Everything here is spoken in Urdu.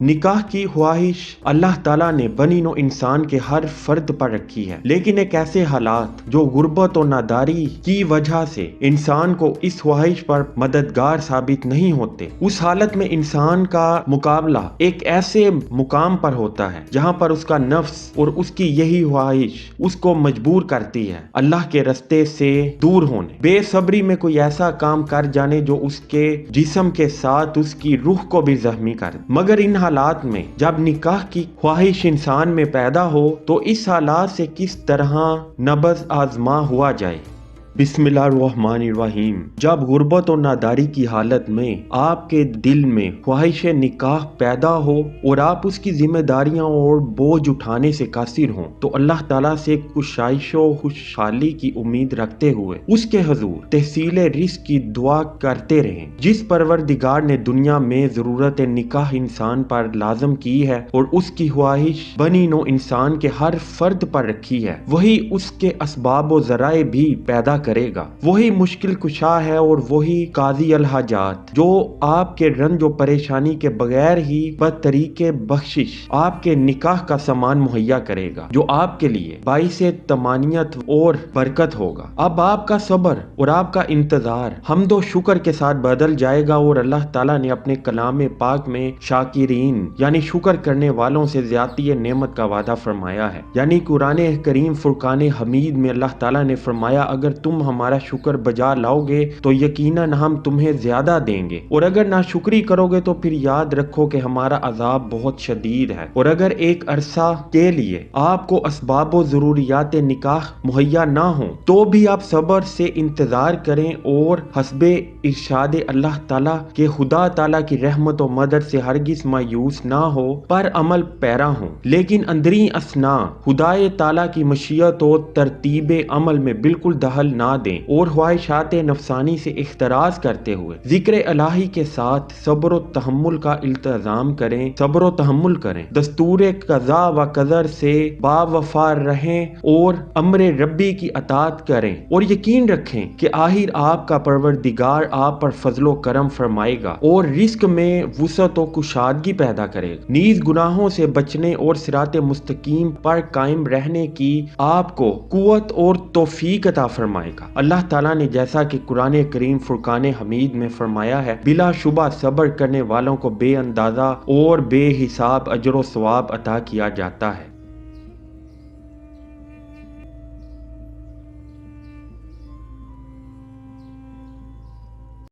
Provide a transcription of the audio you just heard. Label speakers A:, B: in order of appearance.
A: نکاح کی خواہش اللہ تعالیٰ نے بنی نوع انسان کے ہر فرد پر رکھی ہے، لیکن ایک ایسے حالات جو غربت و ناداری کی وجہ سے انسان کو اس خواہش پر مددگار ثابت نہیں ہوتے، اس حالت میں انسان کا مقابلہ ایک ایسے مقام پر ہوتا ہے جہاں پر اس کا نفس اور اس کی یہی خواہش اس کو مجبور کرتی ہے اللہ کے راستے سے دور ہونے، بے صبری میں کوئی ایسا کام کر جانے جو اس کے جسم کے ساتھ اس کی روح کو بھی زخمی کر دے۔ مگر ان حالات میں جب نکاح کی خواہش انسان میں پیدا ہو تو اس حالات سے کس طرح نبض آزما ہوا جائے۔ بسم اللہ الرحمن الرحیم۔ جب غربت اور ناداری کی حالت میں آپ کے دل میں خواہش نکاح پیدا ہو اور آپ اس کی ذمہ داریاں اور بوجھ اٹھانے سے قاصر ہوں تو اللہ تعالیٰ سے کشائش و خوشحالی کی امید رکھتے ہوئے اس کے حضور تحصیل رزق کی دعا کرتے رہیں۔ جس پروردگار نے دنیا میں ضرورت نکاح انسان پر لازم کی ہے اور اس کی خواہش بنی نوع انسان کے ہر فرد پر رکھی ہے، وہی اس کے اسباب و ذرائع بھی پیدا کرے گا۔ وہی مشکل کشا ہے اور وہی قاضی الحاجات جو آپ کے رنج و پریشانی کے بغیر ہی بطریق بخشش آپ کے نکاح کا سامان مہیا کرے گا، جو آپ کے لیے باعث طمانینت اور برکت ہوگا۔ اب آپ کا صبر اور آپ کا انتظار حمد و شکر کے ساتھ بدل جائے گا، اور اللہ تعالیٰ نے اپنے کلام پاک میں شاکرین یعنی شکر کرنے والوں سے زیادتی نعمت کا وعدہ فرمایا ہے۔ یعنی قرآن کریم فرقان حمید میں اللہ تعالیٰ نے فرمایا اگر تم ہمارا شکر بجا لاؤ گے تو یقیناً ہم تمہیں زیادہ دیں گے، اور اگر ناشکری کرو گے تو پھر یاد رکھو کہ ہمارا عذاب بہت شدید ہے۔ اور اگر ایک عرصہ کے لیے آپ کو اسباب و ضروریات نکاح مہیا نہ ہوں تو بھی آپ صبر سے انتظار کریں اور حسب ارشاد اللہ تعالیٰ کہ خدا تعالیٰ کی رحمت و مدد سے ہرگز مایوس نہ ہو پر عمل پیرا ہوں، لیکن اندری اثنا خدائے تعالیٰ کی مشیت و ترتیب عمل میں بالکل دخل نہ دیں، اور خواہشات نفسانی سے احتراز کرتے ہوئے ذکر الہی کے ساتھ صبر و تحمل کا التزام کریں، صبر و تحمل کریں، دستور قضا و قدر سے باوفا رہیں اور امر ربی کی اطاعت کریں، اور یقین رکھیں کہ آخر آپ کا پروردگار آپ پر فضل و کرم فرمائے گا اور رزق میں وسعت و کشادگی پیدا کرے گا، نیز گناہوں سے بچنے اور صراط مستقیم پر قائم رہنے کی آپ کو قوت اور توفیق عطا فرمائے گا۔ اللہ تعالیٰ نے جیسا کہ قرآن کریم فرقان حمید میں فرمایا ہے بلا شبہ صبر کرنے والوں کو بے اندازہ اور بے حساب اجر و ثواب عطا کیا جاتا ہے۔